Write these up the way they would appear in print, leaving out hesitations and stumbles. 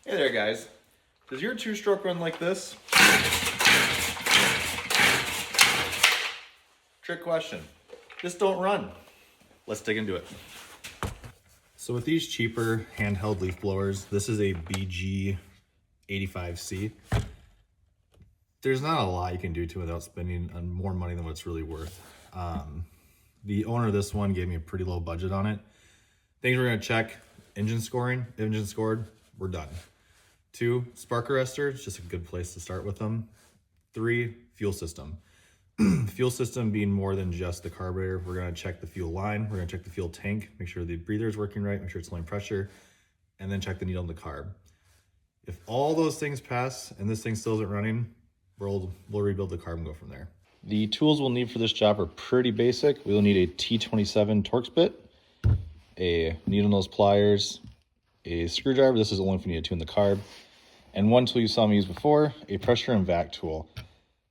Hey there guys, does your two-stroke run like this? Trick question. Just don't run. Let's dig into it. So with these cheaper handheld leaf blowers, this is a BG85C. There's not a lot you can do to it without spending more money than what's really worth. The owner of this one gave me a pretty low budget on it. Things we're gonna check: engine scoring. Engine scored, we're done. 2, spark arrestor, it's just a good place to start with them. 3, fuel system. Fuel system being more than just the carburetor. We're gonna check the fuel line, we're gonna check the fuel tank, make sure the breather is working right, make sure it's holding pressure, and then check the needle in the carb. If all those things pass and this thing still isn't running, we'll rebuild the carb and go from there. The tools we'll need for this job are pretty basic. We'll need a T27 Torx bit, a needle nose pliers, a screwdriver. This is only if you need to tune the carb. And one tool you saw me use before, a pressure and vac tool.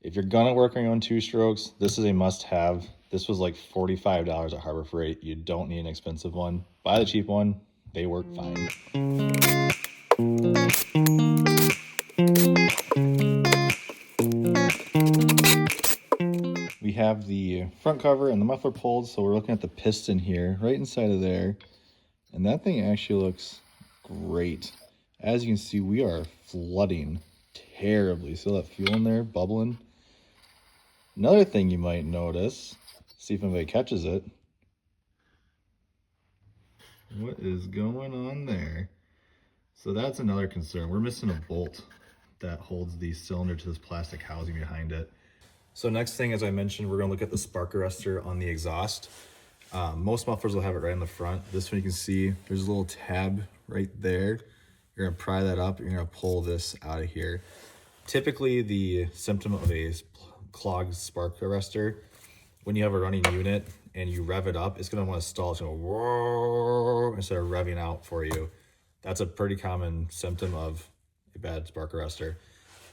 If you're gonna work on your own two strokes, this is a must-have. This was like $45 at Harbor Freight. You don't need an expensive one. Buy the cheap one, they work fine. We have the front cover and the muffler pulled, so we're looking at the piston here, right inside of there. And that thing actually looks great. As you can see, we are flooding terribly. See all that fuel in there bubbling? Another thing you might notice, see if anybody catches it. What is going on there? So that's another concern. We're missing a bolt that holds the cylinder to this plastic housing behind it. So next thing, as I mentioned, we're gonna look at the spark arrestor on the exhaust. Most mufflers will have it right in the front. This one you can see, there's a little tab right there. You're gonna pry that up, you're gonna pull this out of here. Typically the symptom of a clogged spark arrestor, when you have a running unit and you rev it up, it's gonna wanna stall, it's gonna whoa, instead of revving out for you. That's a pretty common symptom of a bad spark arrestor.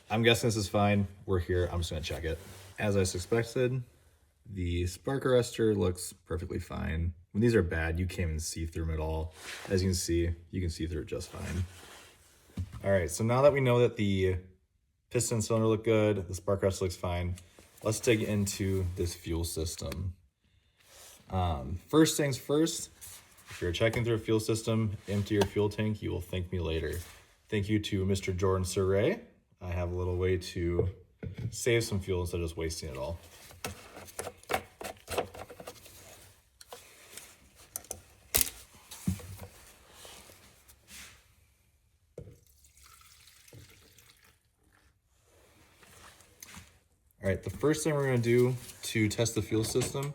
I'm guessing this is fine, we're here, I'm just gonna check it. As I suspected, the spark arrestor looks perfectly fine. When these are bad, you can't even see through them at all. As you can see through it just fine. All right, so now that we know that the piston cylinder look good, the spark arrestor looks fine, let's dig into this fuel system. First things first, if you're checking through a fuel system, empty your fuel tank, you will thank me later. Thank you to Mr. Jordan Surrey. I have a little way to save some fuel instead of just wasting it all. All right, the first thing we're gonna do to test the fuel system,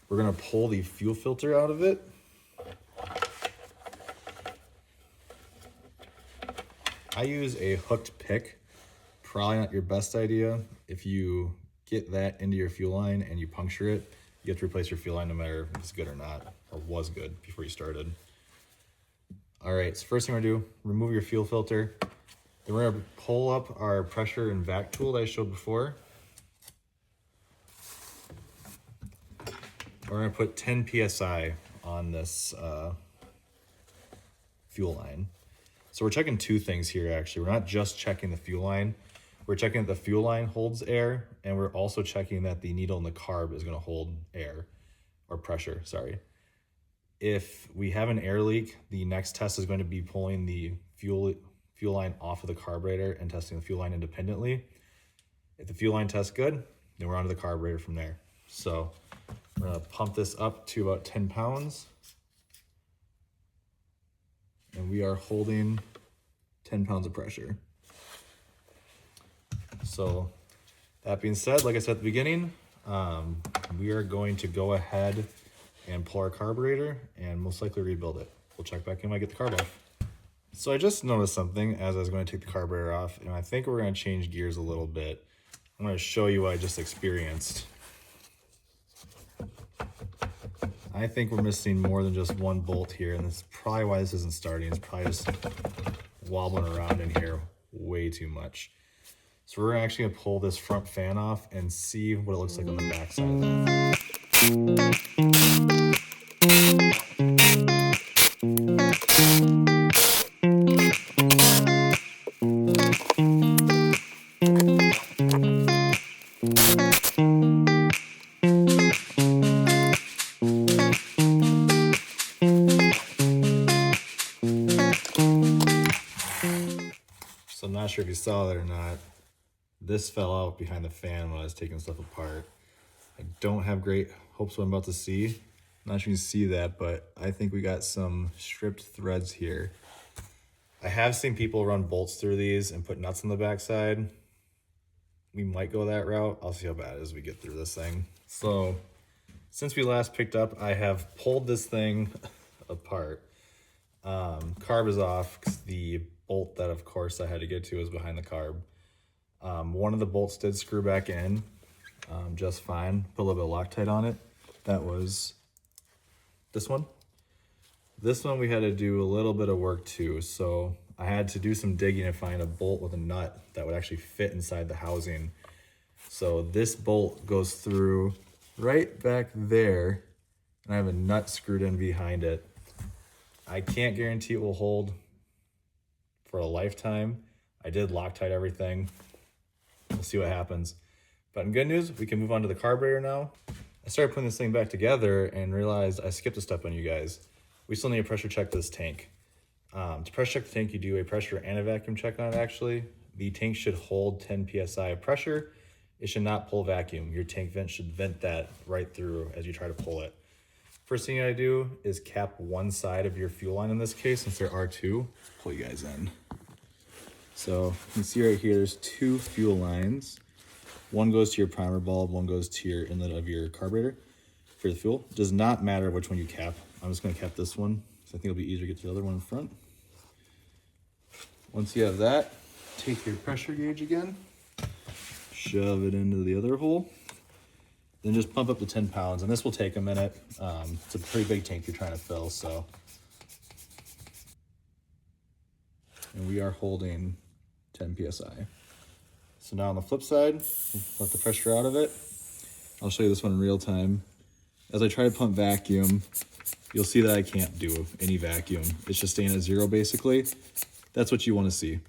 we're gonna pull the fuel filter out of it. I use a hooked pick. Probably not your best idea. If you get that into your fuel line and you puncture it, you have to replace your fuel line no matter if it's good or not, or was good before you started. All right, so first thing we're gonna do, remove your fuel filter. Then we're gonna pull up our pressure and vac tool that I showed before. We're gonna put 10 PSI on this fuel line. So we're checking two things here actually. We're not just checking the fuel line. We're checking that the fuel line holds air, and we're also checking that the needle in the carb is gonna hold air, or pressure, sorry. If we have an air leak, the next test is going to be pulling the fuel line off of the carburetor and testing the fuel line independently. If the fuel line tests good, then we're onto the carburetor from there. So we're gonna pump this up to about 10 pounds. And we are holding 10 pounds of pressure. So that being said, like I said at the beginning, we are going to go ahead and pull our carburetor and most likely rebuild it. We'll check back in when I get the carb off. So I just noticed something as I was going to take the carburetor off, and I think we're going to change gears a little bit. I'm going to show you what I just experienced. I think we're missing more than just one bolt here, and that's probably why this isn't starting. It's probably just wobbling around in here way too much. So we're actually gonna pull this front fan off and see what it looks like on the back side of that. I'm not sure if you saw that or not. This fell out behind the fan when I was taking stuff apart. I don't have great hopes what I'm about to see. Not sure you can see that, but I think we got some stripped threads here. I have seen people run bolts through these and put nuts on the backside. We might go that route. I'll see how bad it is as we get through this thing. So since we last picked up, I have pulled this thing apart. Carb is off because the bolt that of course I had to get to was behind the carb. One of the bolts did screw back in just fine. Put a little bit of Loctite on it. That was this one. This one we had to do a little bit of work too. So I had to do some digging and find a bolt with a nut that would actually fit inside the housing. So this bolt goes through right back there, and I have a nut screwed in behind it. I can't guarantee it will hold for a lifetime. I did Loctite everything. We'll see what happens. But in good news, we can move on to the carburetor now. I started putting this thing back together and realized I skipped a step on you guys. We still need to pressure check this tank. To pressure check the tank, you do a pressure and a vacuum check on it actually. The tank should hold 10 PSI of pressure. It should not pull vacuum. Your tank vent should vent that right through as you try to pull it. First thing you gotta do is cap one side of your fuel line in this case, since there are two. Pull you guys in. So you can see right here, there's two fuel lines. One goes to your primer bulb, one goes to your inlet of your carburetor for the fuel. It does not matter which one you cap. I'm just gonna cap this one, so I think it'll be easier to get to the other one in front. Once you have that, take your pressure gauge again, shove it into the other hole, then just pump up to 10 pounds, and this will take a minute. It's a pretty big tank you're trying to fill, so. And we are holding 10 PSI. So now on the flip side, let the pressure out of it. I'll show you this one in real time. As I try to pump vacuum, you'll see that I can't do any vacuum. It's just staying at zero basically. That's what you want to see.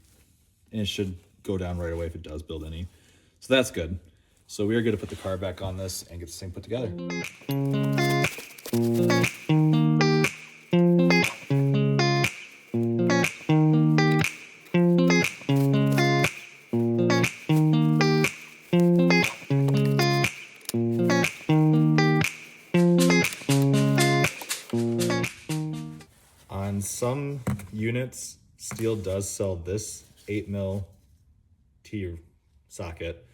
And it should go down right away if it does build any. So that's good. So we are going to put the carb back on this and get this thing put together. On some units, Stihl does sell this 8mm T socket.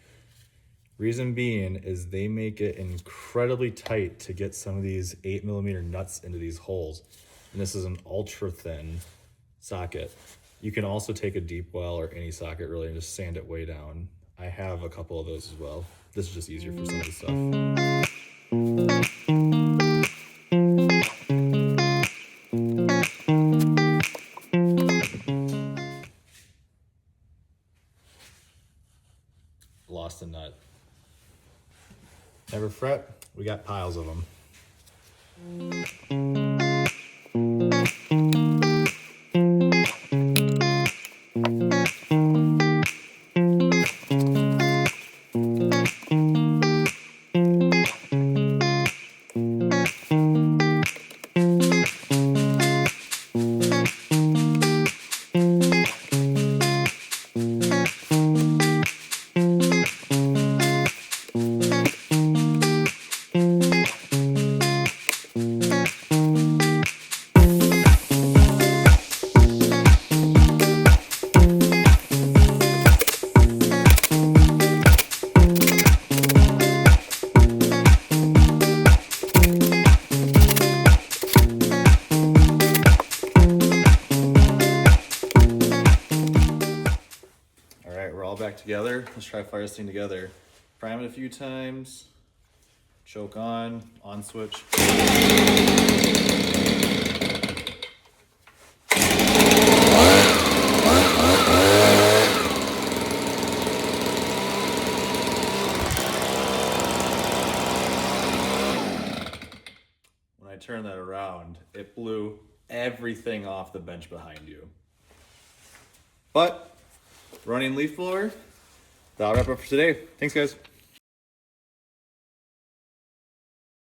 Reason being is they make it incredibly tight to get some of these 8mm nuts into these holes. And this is an ultra thin socket. You can also take a deep well or any socket really and just sand it way down. I have a couple of those as well. This is just easier for some of the stuff. Lost a nut. Never fret, we got piles of them. Back together. Let's try to fire this thing together. Prime it a few times. Choke on switch. When I turn that around, it blew everything off the bench behind you. But running leaf blower, that'll wrap up for today. Thanks, guys.